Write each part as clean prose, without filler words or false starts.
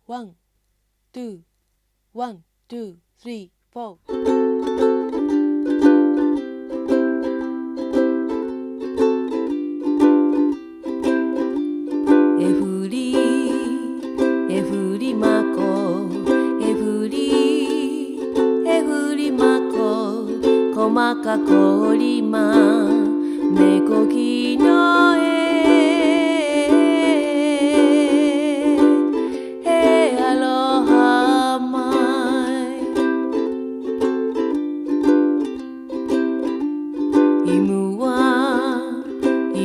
ワン、ツー、ワン、ツー、スリー、フォー。えふりまこえふりまここまかこりまめこきのアロハマイ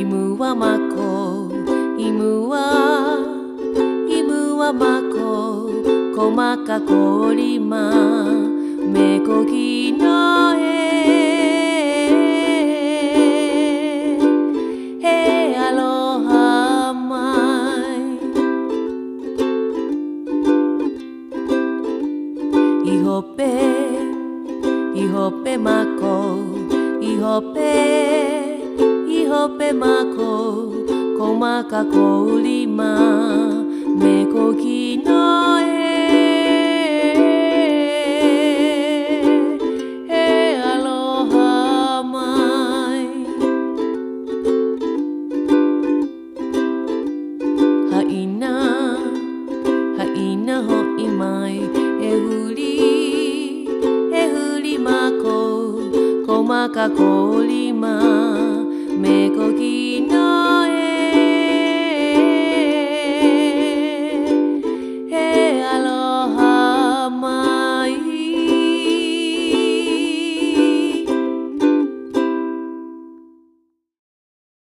ムはまこイムはまここまかこりまめこきのアロハマイほっぺまこいほっぺまここまかこりまめこきのアロハマイはいなほいまいえふりまここまかこ